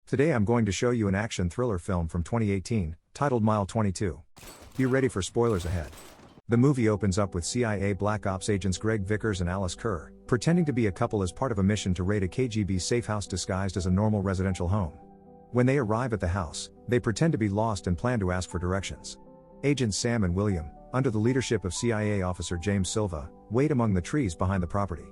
Today I'm going to show you an action thriller film from 2018, titled Mile 22. Be ready for spoilers ahead. The movie opens up with CIA Black Ops agents Greg Vickers and Alice Kerr, pretending to be a couple as part of a mission to raid a KGB safe house disguised as a normal residential home. When they arrive at the house, they pretend to be lost and plan to ask for directions. Agents Sam and William, under the leadership of CIA officer James Silva, wait among the trees behind the property.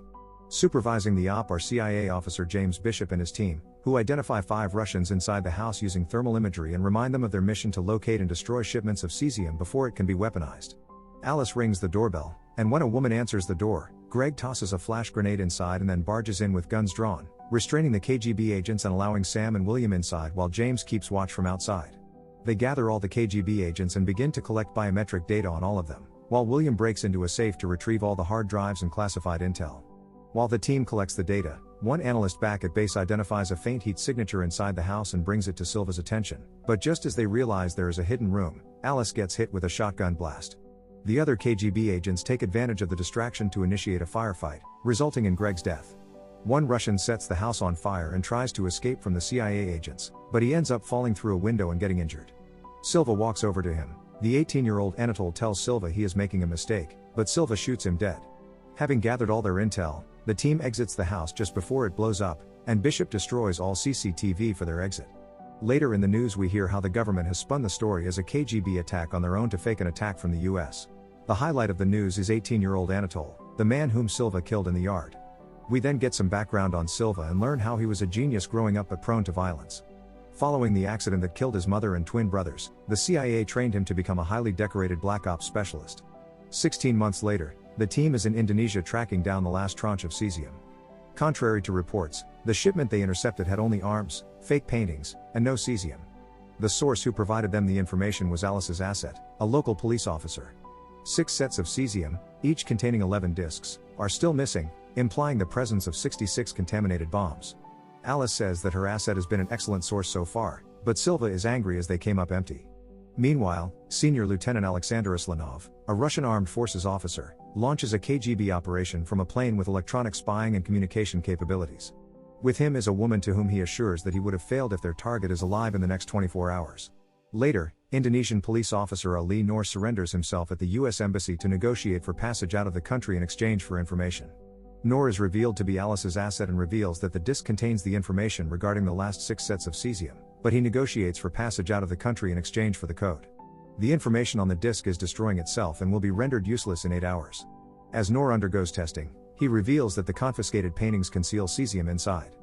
Supervising the op are CIA officer James Bishop and his team, who identify 5 Russians inside the house using thermal imagery and remind them of their mission to locate and destroy shipments of cesium before it can be weaponized. Alice rings the doorbell, and when a woman answers the door, Greg tosses a flash grenade inside and then barges in with guns drawn, restraining the KGB agents and allowing Sam and William inside while James keeps watch from outside. They gather all the KGB agents and begin to collect biometric data on all of them, while William breaks into a safe to retrieve all the hard drives and classified intel. While the team collects the data, one analyst back at base identifies a faint heat signature inside the house and brings it to Silva's attention, but just as they realize there is a hidden room, Alice gets hit with a shotgun blast. The other KGB agents take advantage of the distraction to initiate a firefight, resulting in Greg's death. One Russian sets the house on fire and tries to escape from the CIA agents, but he ends up falling through a window and getting injured. Silva walks over to him. The 18-year-old Anatole tells Silva he is making a mistake, but Silva shoots him dead. Having gathered all their intel, the team exits the house just before it blows up, and Bishop destroys all CCTV for their exit. Later in the news we hear how the government has spun the story as a KGB attack on their own to fake an attack from the US. The highlight of the news is 18-year-old Anatole, the man whom Silva killed in the yard. We then get some background on Silva and learn how he was a genius growing up but prone to violence. Following the accident that killed his mother and twin brothers, the CIA trained him to become a highly decorated Black Ops specialist. 16 months later, the team is in Indonesia tracking down the last tranche of cesium. Contrary to reports, the shipment they intercepted had only arms, fake paintings, and no cesium. The source who provided them the information was Alice's asset, a local police officer. 6 sets of cesium, each containing 11 discs, are still missing, implying the presence of 66 contaminated bombs. Alice says that her asset has been an excellent source so far, but Silva is angry as they came up empty. Meanwhile, Senior Lieutenant Alexander Islanov, a Russian armed forces officer, launches a KGB operation from a plane with electronic spying and communication capabilities. With him is a woman to whom he assures that he would have failed if their target is alive in the next 24 hours. Later, Indonesian police officer Ali Noor surrenders himself at the US Embassy to negotiate for passage out of the country in exchange for information. Noor is revealed to be Alice's asset and reveals that the disc contains the information regarding the last 6 sets of cesium, but he negotiates for passage out of the country in exchange for the code. The information on the disc is destroying itself and will be rendered useless in 8 hours. As Noor undergoes testing, he reveals that the confiscated paintings conceal cesium inside.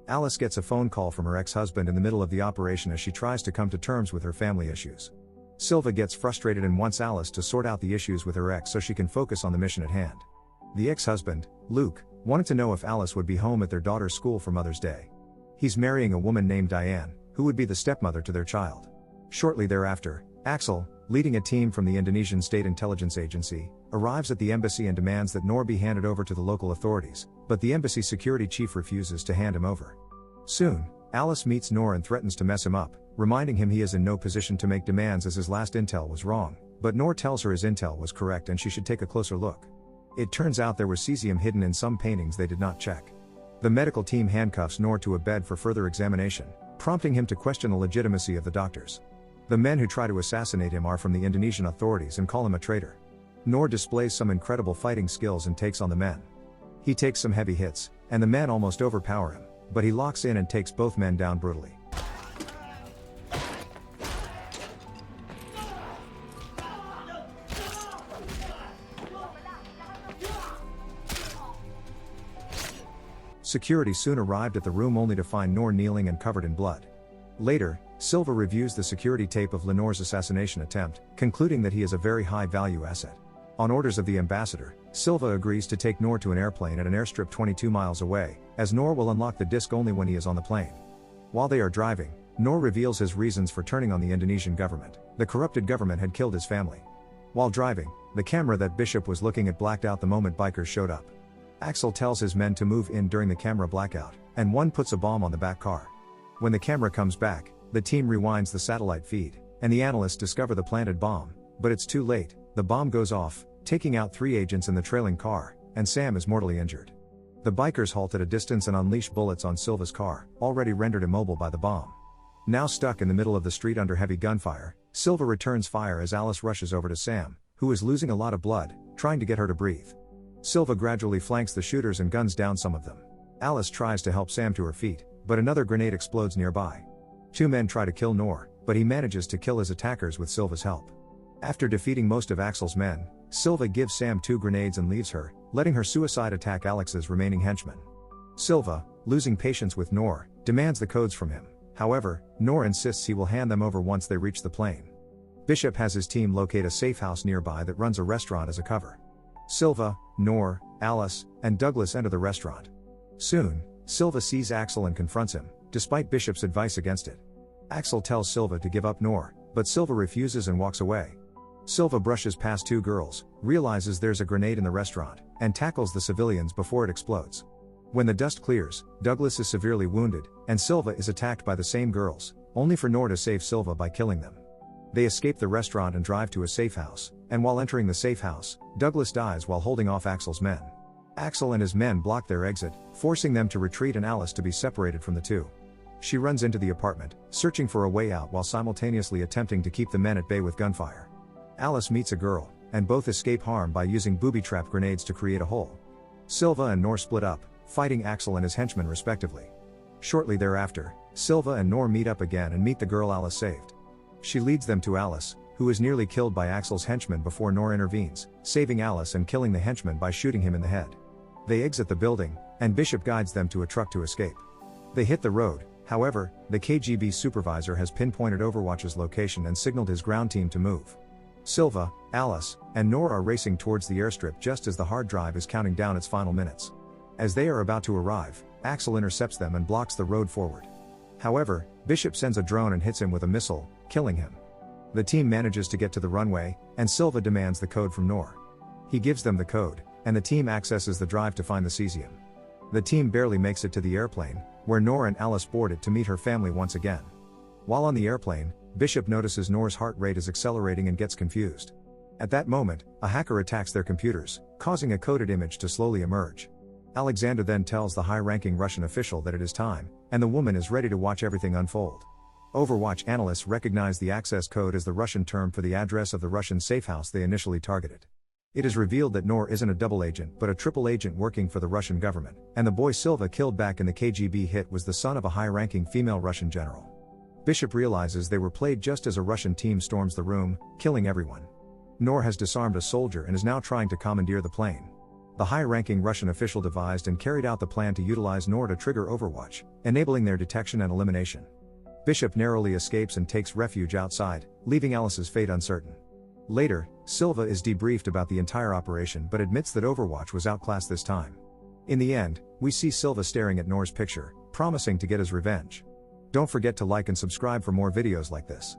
Alice gets a phone call from her ex-husband in the middle of the operation as she tries to come to terms with her family issues. Silva gets frustrated and wants Alice to sort out the issues with her ex so she can focus on the mission at hand. The ex-husband, Luke, wanted to know if Alice would be home at their daughter's school for Mother's Day. He's marrying a woman named Diane, who would be the stepmother to their child. Shortly thereafter, Axel, leading a team from the Indonesian State Intelligence Agency, arrives at the embassy and demands that Noor be handed over to the local authorities, but the embassy security chief refuses to hand him over. Soon, Alice meets Noor and threatens to mess him up, reminding him he is in no position to make demands as his last intel was wrong, but Noor tells her his intel was correct and she should take a closer look. It turns out there was cesium hidden in some paintings they did not check. The medical team handcuffs Noor to a bed for further examination, prompting him to question the legitimacy of the doctors. The men who try to assassinate him are from the Indonesian authorities and call him a traitor. Noor displays some incredible fighting skills and takes on the men. He takes some heavy hits, and the men almost overpower him, but he locks in and takes both men down brutally. Security soon arrived at the room only to find Noor kneeling and covered in blood. Later, Silva reviews the security tape of Lenore's assassination attempt, concluding that he is a very high-value asset. On orders of the ambassador, Silva agrees to take Noor to an airplane at an airstrip 22 miles away, as Noor will unlock the disc only when he is on the plane. While they are driving, Noor reveals his reasons for turning on the Indonesian government. The corrupted government had killed his family. While driving, the camera that Bishop was looking at blacked out the moment bikers showed up. Axel tells his men to move in during the camera blackout, and one puts a bomb on the back car. When the camera comes back, the team rewinds the satellite feed, and the analysts discover the planted bomb, but it's too late. The bomb goes off, taking out 3 agents in the trailing car, and Sam is mortally injured. The bikers halt at a distance and unleash bullets on Silva's car, already rendered immobile by the bomb. Now stuck in the middle of the street under heavy gunfire, Silva returns fire as Alice rushes over to Sam, who is losing a lot of blood, trying to get her to breathe. Silva gradually flanks the shooters and guns down some of them. Alice tries to help Sam to her feet, but another grenade explodes nearby. Two men try to kill Noor, but he manages to kill his attackers with Silva's help. After defeating most of Axel's men, Silva gives Sam 2 grenades and leaves her, letting her suicide attack Alex's remaining henchmen. Silva, losing patience with Noor, demands the codes from him. However, Noor insists he will hand them over once they reach the plane. Bishop has his team locate a safe house nearby that runs a restaurant as a cover. Silva, Noor, Alice, and Douglas enter the restaurant. Soon, Silva sees Axel and confronts him, despite Bishop's advice against it. Axel tells Silva to give up Noor, but Silva refuses and walks away. Silva brushes past 2 girls, realizes there's a grenade in the restaurant, and tackles the civilians before it explodes. When the dust clears, Douglas is severely wounded, and Silva is attacked by the same girls, only for Noor to save Silva by killing them. They escape the restaurant and drive to a safe house, and while entering the safe house, Douglas dies while holding off Axel's men. Axel and his men block their exit, forcing them to retreat and Alice to be separated from the two. She runs into the apartment, searching for a way out while simultaneously attempting to keep the men at bay with gunfire. Alice meets a girl, and both escape harm by using booby-trap grenades to create a hole. Silva and Noor split up, fighting Axel and his henchmen respectively. Shortly thereafter, Silva and Noor meet up again and meet the girl Alice saved. She leads them to Alice, who is nearly killed by Axel's henchmen before Noor intervenes, saving Alice and killing the henchman by shooting him in the head. They exit the building, and Bishop guides them to a truck to escape. They hit the road, however, the KGB supervisor has pinpointed Overwatch's location and signaled his ground team to move. Silva, Alice, and Noor are racing towards the airstrip just as the hard drive is counting down its final minutes. As they are about to arrive, Axel intercepts them and blocks the road forward. However, Bishop sends a drone and hits him with a missile, killing him. The team manages to get to the runway, and Silva demands the code from Noor. He gives them the code, and the team accesses the drive to find the cesium. The team barely makes it to the airplane, where Noor and Alice board it to meet her family once again. While on the airplane, Bishop notices Noor's heart rate is accelerating and gets confused. At that moment, a hacker attacks their computers, causing a coded image to slowly emerge. Alexander then tells the high-ranking Russian official that it is time, and the woman is ready to watch everything unfold. Overwatch analysts recognize the access code as the Russian term for the address of the Russian safehouse they initially targeted. It is revealed that Noor isn't a double agent but a triple agent working for the Russian government, and the boy Silva killed back in the KGB hit was the son of a high-ranking female Russian general. Bishop realizes they were played just as a Russian team storms the room, killing everyone. Noor has disarmed a soldier and is now trying to commandeer the plane. The high-ranking Russian official devised and carried out the plan to utilize Noor to trigger Overwatch, enabling their detection and elimination. Bishop narrowly escapes and takes refuge outside, leaving Alice's fate uncertain. Later, Silva is debriefed about the entire operation but admits that Overwatch was outclassed this time. In the end, we see Silva staring at Noor's picture, promising to get his revenge. Don't forget to like and subscribe for more videos like this.